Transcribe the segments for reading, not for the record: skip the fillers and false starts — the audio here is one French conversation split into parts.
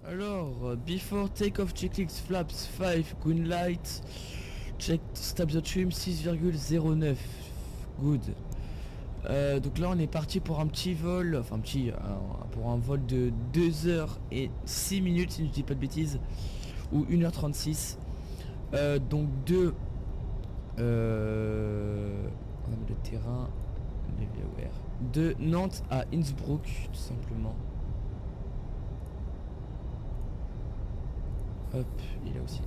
Before takeoff checklist flaps 5 green light. Check stop the trim 6,09. Good. Donc là on est parti pour un petit vol, enfin pour un vol de 2 heures et 6 minutes si je dis pas de bêtises, ou 1h36. Donc de on va mettre le terrain, de Nantes à Innsbruck tout simplement. Hop, il est là aussi.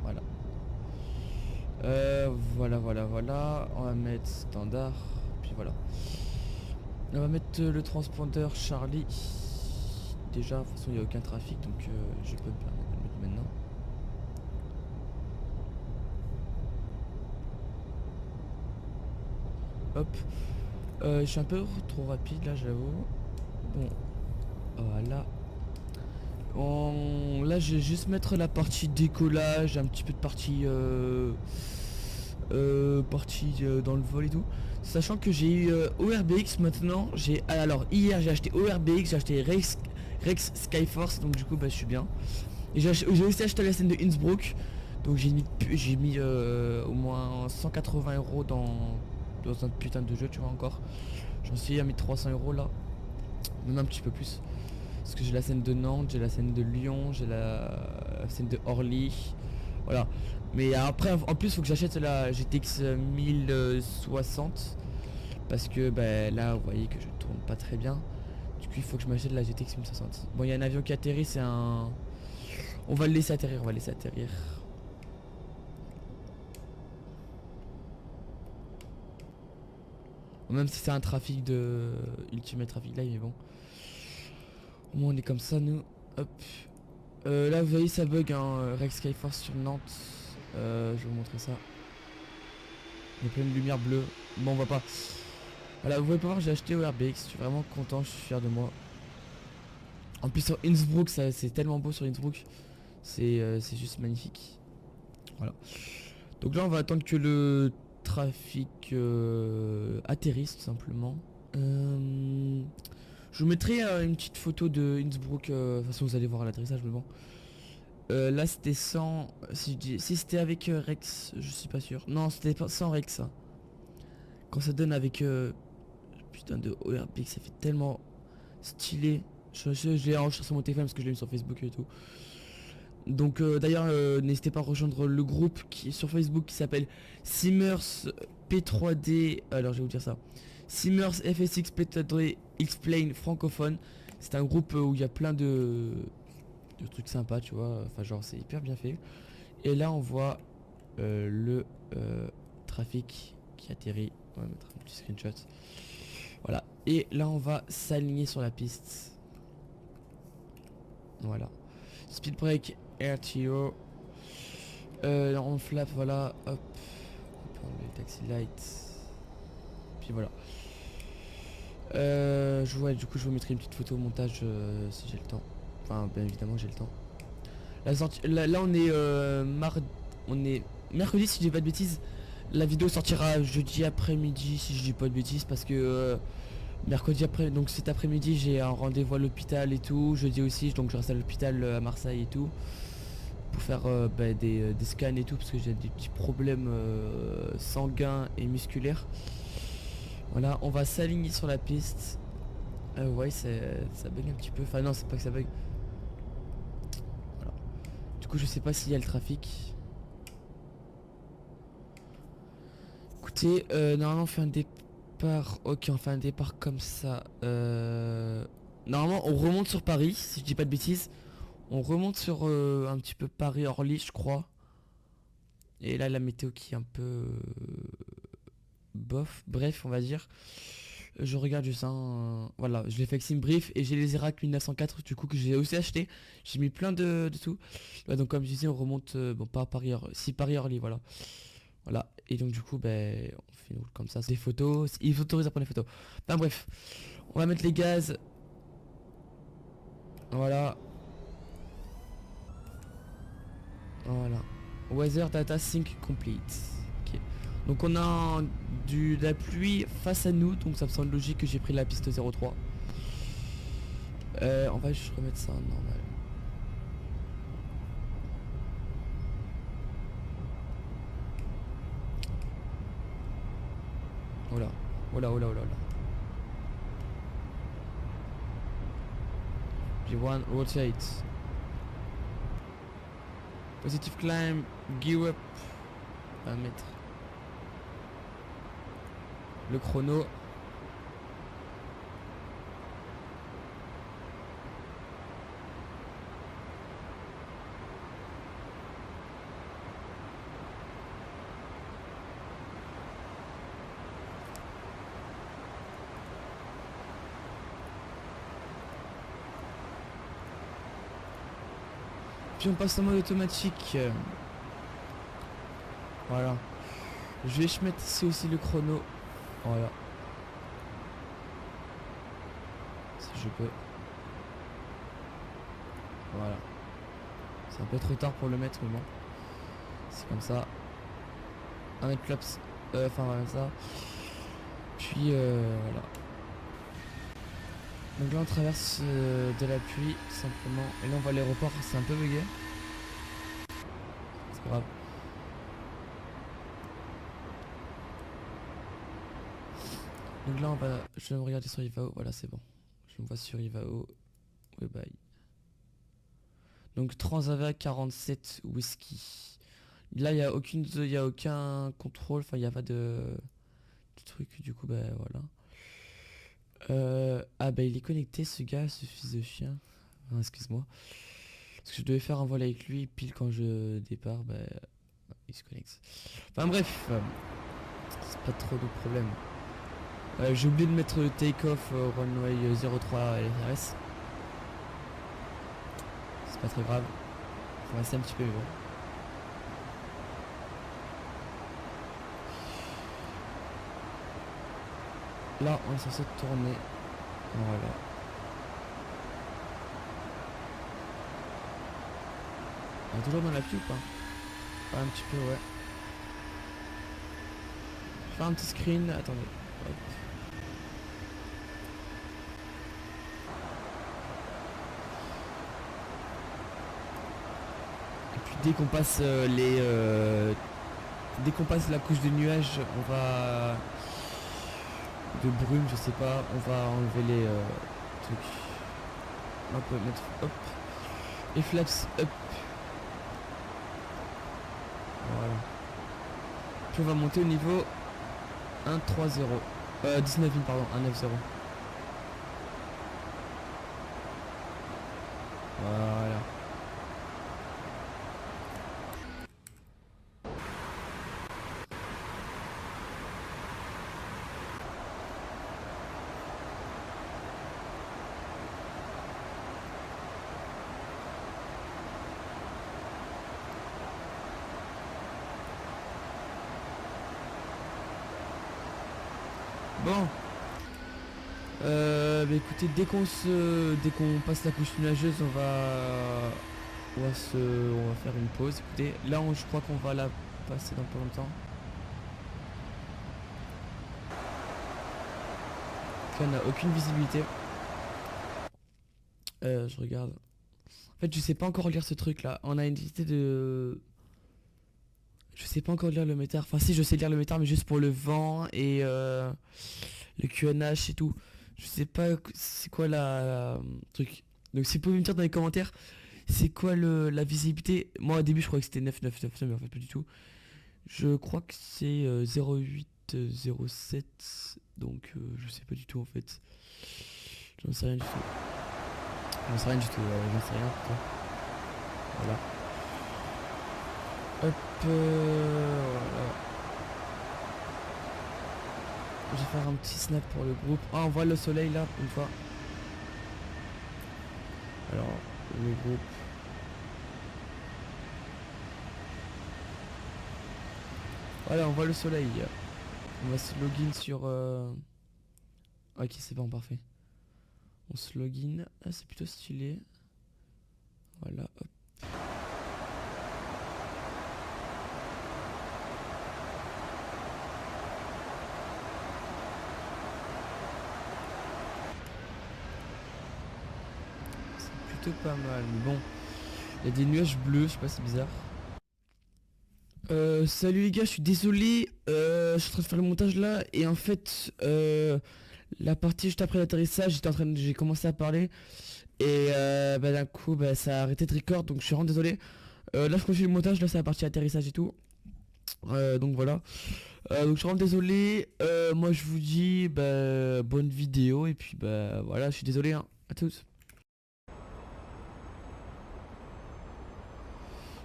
Voilà. Voilà. On va mettre standard. Puis voilà. On va mettre le transpondeur Charlie. Déjà, de toute façon, il n'y a aucun trafic, donc je peux me permettre de le mettre maintenant. Hop. Je suis un peu trop rapide là, j'avoue. Bon. Voilà. Là je vais juste mettre la partie décollage, un petit peu de partie dans le vol et tout, sachant que j'ai eu ORBX maintenant. Alors hier j'ai acheté ORBX, j'ai acheté Rex Skyforce, donc du coup bah je suis bien. Et j'ai aussi acheté la scène de Innsbruck, donc j'ai mis au moins 180 € dans un putain de jeu, tu vois. Encore j'en suis à 1300 € là, même un petit peu plus. Parce que j'ai la scène de Nantes, j'ai la scène de Lyon, j'ai la scène de Orly. Voilà. Mais après, en plus, il faut que j'achète la GTX 1060. Parce que bah, là, vous voyez que je tourne pas très bien. Du coup, il faut que je m'achète la GTX 1060. Bon, il y a un avion qui atterrit, c'est un... On va le laisser atterrir, Même si c'est un trafic de... Ultimate Traffic Live, mais bon. Au moins on est comme ça nous. Hop. Là vous voyez ça bug hein, Rex Skyforce sur Nantes. Je vais vous montrer ça. Il y a plein de lumière bleue. Bon on va pas. Voilà, vous pouvez pas voir, j'ai acheté ORBX. Je suis vraiment content, je suis fier de moi. En plus sur Innsbruck, c'est tellement beau sur Innsbruck. C'est juste magnifique. Voilà. Donc là on va attendre que le trafic atterrisse tout simplement. Je vous mettrai une petite photo de Innsbruck, de toute façon vous allez voir l'atterrissage, mais bon. Là c'était sans... Si c'était avec Rex, je suis pas sûr. Non, c'était pas sans Rex. Ça. Quand ça donne avec... putain de ORBX, ça fait tellement stylé. Je l'ai enregistré sur mon téléphone parce que je l'ai mis sur Facebook et tout. Donc d'ailleurs, n'hésitez pas à rejoindre le groupe qui est sur Facebook qui s'appelle Simmers P3D. Alors je vais vous dire ça. Simmers FSX P3D Explain francophone. C'est un groupe où il y a plein de trucs sympas, tu vois. Enfin genre c'est hyper bien fait. Et là on voit le trafic qui atterrit. On va mettre un petit screenshot. Voilà. Et là on va s'aligner sur la piste. Voilà. Speed break, RTO. On flap, voilà. Hop. On peut enlever le taxi light. Puis voilà. Du coup je vous mettrai une petite photo au montage si j'ai le temps. Enfin bien évidemment j'ai le temps. La sortie, là on est on est mercredi si je dis pas de bêtises. La vidéo sortira jeudi après-midi si je dis pas de bêtises parce que mercredi après, donc cet après-midi j'ai un rendez-vous à l'hôpital et tout. Jeudi aussi, donc je reste à l'hôpital à Marseille et tout pour faire des scans et tout parce que j'ai des petits problèmes sanguins et musculaires. Voilà, on va s'aligner sur la piste. Ouais, ça bug un petit peu. Enfin non, c'est pas que ça bug. Voilà. Du coup, je sais pas s'il y a le trafic. Écoutez, normalement on fait un départ. Ok, on fait un départ comme ça. Normalement, on remonte sur Paris, si je dis pas de bêtises. On remonte sur un petit peu Paris-Orly, je crois. Et là, la météo qui est un peu bof. Bref, on va dire. Je regarde juste un... Voilà, je l'ai fait avec Simbrief et j'ai les Erac 1904 du coup que j'ai aussi acheté. J'ai mis plein de tout. Ouais, donc comme je disais, on remonte... bon, pas à Paris, si Paris-Orly, voilà. Voilà, et donc du coup, ben, on fait une route comme ça. Des photos, il s'autorise à prendre des photos. Enfin bref, on va mettre les gaz. Voilà. Voilà. Weather data sync complete. Ok. Donc on a de la pluie face à nous, donc ça me semble logique que j'ai pris la piste 03. On va juste remettre ça en normal. Voilà, voilà, voilà, voilà. G1 rotate. Positive climb, gear up. On va mettre le chrono. Puis on passe en mode automatique. Voilà. Je vais mettre ici aussi le chrono. Voilà. Si je peux. Voilà. C'est un peu trop tard pour le mettre, mais bon. C'est comme ça. Un mètre claps. Enfin voilà ça. Puis voilà. Donc là on traverse de la pluie simplement. Et là on va à l'aéroport, c'est un peu bugué. C'est pas grave. Donc là on va. Je vais me regarder sur Ivao, voilà c'est bon. Je me vois sur Ivao. Ouais bye. Donc Transavia 47 whisky. Là il y a aucun contrôle, enfin il n'y a pas de truc du coup bah voilà. Ah bah il est connecté ce gars, ce fils de chien. Ah, excuse-moi. Parce que je devais faire un vol avec lui, pile quand je départ, bah il se connecte. Enfin bref, c'est pas trop de problème. J'ai oublié de mettre le take-off runway 03 LRS. C'est pas très grave. Faut rester un petit peu bon. Là on est censé tourner. Voilà. On est toujours dans la pluie ou pas? Un petit peu ouais. Je vais faire un petit screen, attendez. Hop. Et puis dès qu'on passe dès qu'on passe la couche de nuages, on va de brume, je sais pas, on va enlever les trucs. On peut mettre hop et flaps up. Voilà. Puis on va monter au niveau 130 19 000 pardon, 190. Voilà. Bon. Bah écoutez, dès qu'on passe la couche nuageuse, on va faire une pause. Écoutez, là je crois qu'on va la passer dans pas longtemps. Puis on n'a aucune visibilité. Je regarde. En fait, je sais pas encore lire ce truc là. On a une unité de. Je sais pas encore lire le métard. Enfin, si, je sais lire le métard, mais juste pour le vent et le QNH et tout. Je sais pas c'est quoi la truc. Donc, si vous pouvez me dire dans les commentaires, c'est quoi la visibilité. Moi, au début, je croyais que c'était 999, mais en fait, pas du tout. Je crois que c'est 0807. Donc, je sais pas du tout en fait. J'en sais rien du tout. J'en sais rien du tout. J'en sais rien. Putain. Voilà. Hop, voilà. Je vais faire un petit snap pour le groupe. Ah, on voit le soleil là, une fois. Alors, le groupe. Voilà, on voit le soleil. On va se login sur... Ok, c'est bon, parfait. On se login. Ah, c'est plutôt stylé. Voilà, hop. plutôt pas mal. Mais bon, il y a des nuages bleus, je sais pas, c'est bizarre. Salut les gars, je suis désolé, je suis en train de faire le montage là et en fait la partie juste après l'atterrissage, j'ai commencé à parler et bah, d'un coup bah, ça a arrêté de record donc je suis vraiment désolé. Là je continue le montage, là c'est la partie atterrissage et tout. Donc voilà. Donc je suis vraiment désolé. Moi je vous dis bah, bonne vidéo et puis bah voilà, je suis désolé hein. À tous.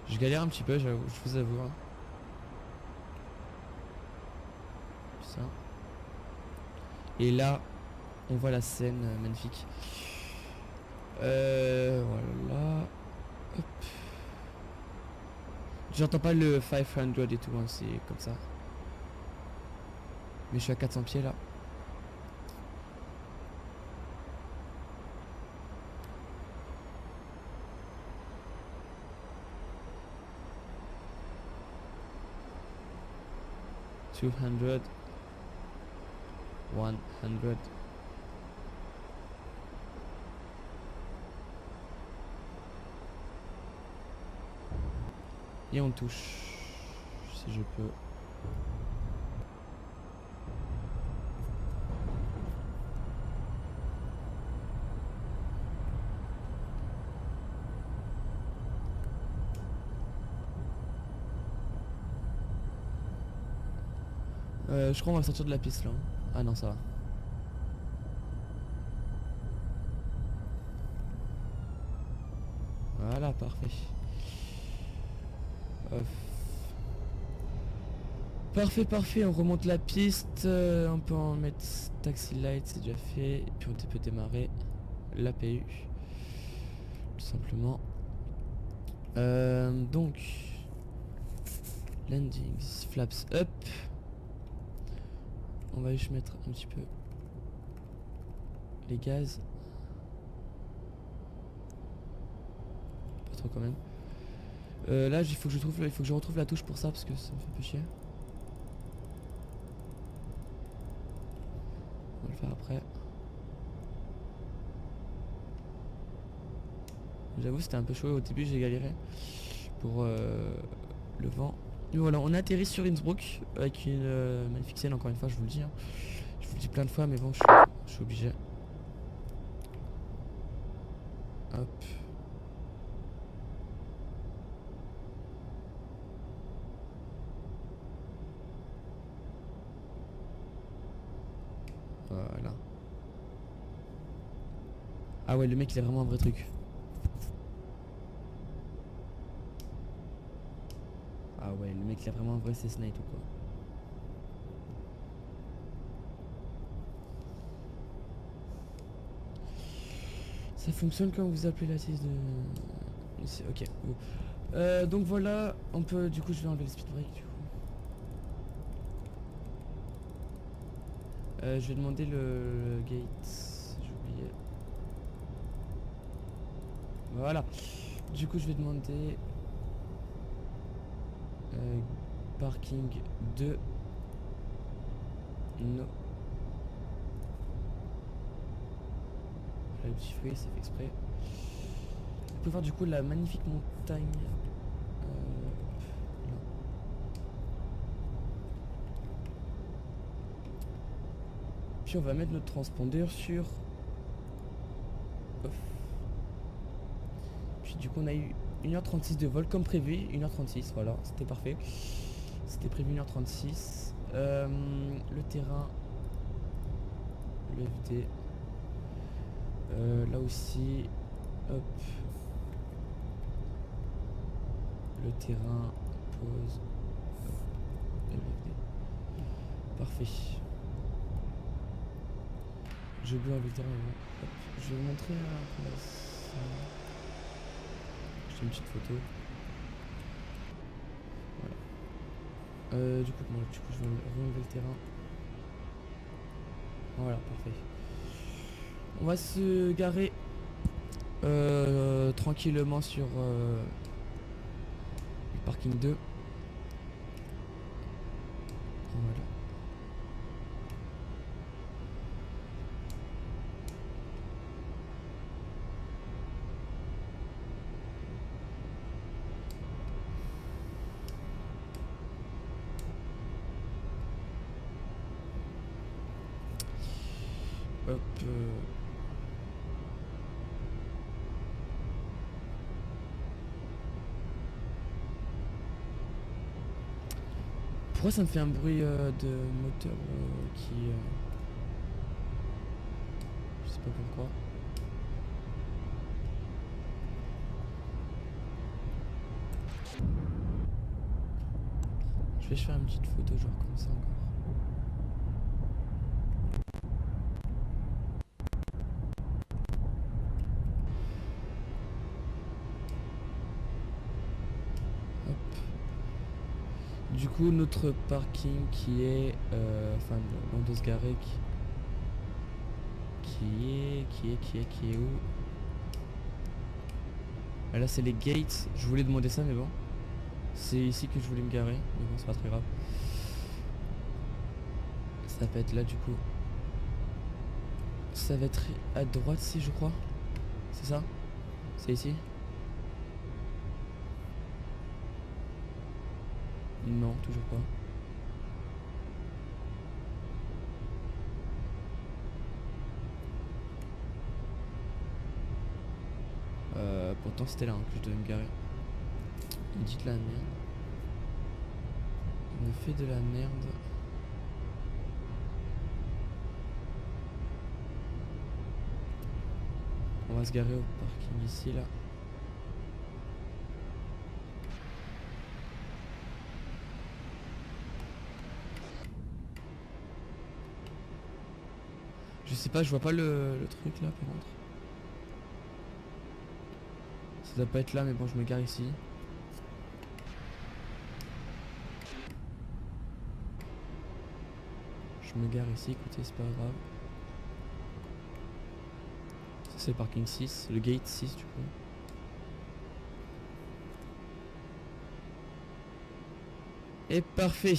Je galère un petit peu, je vous avoue. Hein. Ça. Et là, on voit la scène magnifique. Voilà. Hop. J'entends pas le 500 et tout, hein, c'est comme ça. Mais je suis à 400 pieds là. Two hundred. 100. Et on touche. Si je peux. Je crois qu'on va sortir de la piste là. Ah non, ça va. Voilà, parfait. Hop. Parfait, parfait, on remonte la piste, on peut en mettre taxi light, c'est déjà fait, et puis on peut démarrer l'APU, tout simplement. Donc, landings, flaps up, on va juste mettre un petit peu les gaz, pas trop quand même. Là, il faut que je retrouve la touche pour ça parce que ça me fait un peu chier. On va le faire après. J'avoue c'était un peu chaud au début, j'ai galéré pour le vent. Et voilà, on a atterri sur Innsbruck avec une magnifique scène, encore une fois je vous le dis. Hein. Je vous le dis plein de fois mais bon je suis obligé. Hop. Voilà. Ah ouais le mec il a vraiment un vrai truc. Ah ouais le mec il a vraiment un vrai Cessna et tout quoi. Ça fonctionne quand vous appelez la tise de... Ok. Donc voilà, on peut... Du coup je vais enlever le speed brake du coup. Je vais demander le gate. J'ai oublié. Voilà. Du coup je vais demander... parking 2. No. Le petit fruit, c'est fait exprès. Vous pouvez voir du coup la magnifique montagne. Là. Puis on va mettre notre transpondeur sur off. Puis du coup on a eu 1h36 de vol comme prévu. 1h36, voilà, c'était parfait. C'était prévu 1h36. Le terrain. Le FD. Là aussi, hop, le terrain, pause, hop, LFD. Parfait. J'ai oublié le terrain. Hop. Je vais vous montrer un peu ça. Je fais une petite photo. Voilà. Du coup, je vais enlever le terrain. Voilà, parfait. On va se garer tranquillement sur le parking 2. Voilà. Hop. Pourquoi ça me fait un bruit de moteur qui... Je sais pas pourquoi. Je vais faire une petite photo genre comme ça encore. Du coup, notre parking qui est, enfin, on doit se garer, qui est où? Ah, là, c'est les gates. Je voulais demander ça, mais bon, c'est ici que je voulais me garer, mais bon, c'est pas très grave. Ça va être là, du coup. Ça va être à droite, si je crois. C'est ça? C'est ici? Non, toujours pas. Pourtant c'était là hein, que je devais me garer. Il me dit de la merde. Il me fait de la merde. On va se garer au parking ici là. Je sais pas, je vois pas le truc là par contre. Ça doit pas être là mais bon je me gare ici. Je me gare ici, écoutez c'est pas grave. Ça c'est le parking 6, le gate 6 du coup. Et parfait.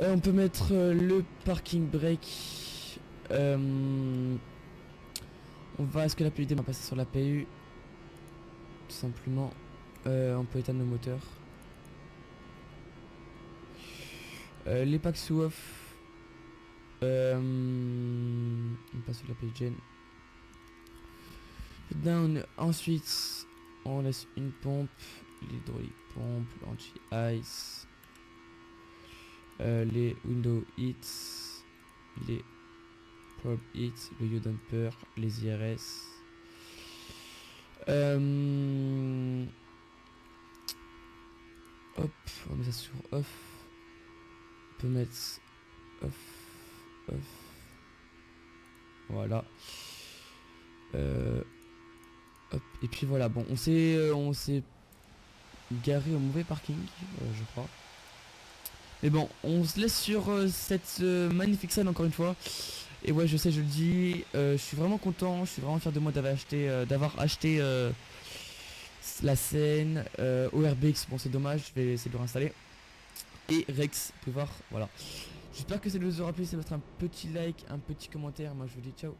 On peut mettre le parking brake. On va, est-ce que la PUD va passer sur la PU? Tout simplement. On peut éteindre le moteur. Les packs sous off. On passe sur la PU gen. Down. Ensuite, on laisse une pompe. L'hydraulique pompe, l'anti-ice. Les window hits. Les probe hits. Le U-dumper. Les IRS. Hop, on met ça sur off. On peut mettre off, off. Voilà. Hop, et puis voilà, bon, on s'est garé au mauvais parking, je crois. Mais bon, on se laisse sur cette magnifique scène encore une fois. Et ouais, je sais, je le dis, je suis vraiment content, je suis vraiment fier de moi d'avoir acheté la scène. ORBX, bon c'est dommage, je vais essayer de le réinstaller. Et Rex, vous pouvez voir, voilà. J'espère que ça vous aura plu, ça va être un petit like, un petit commentaire. Moi je vous dis ciao.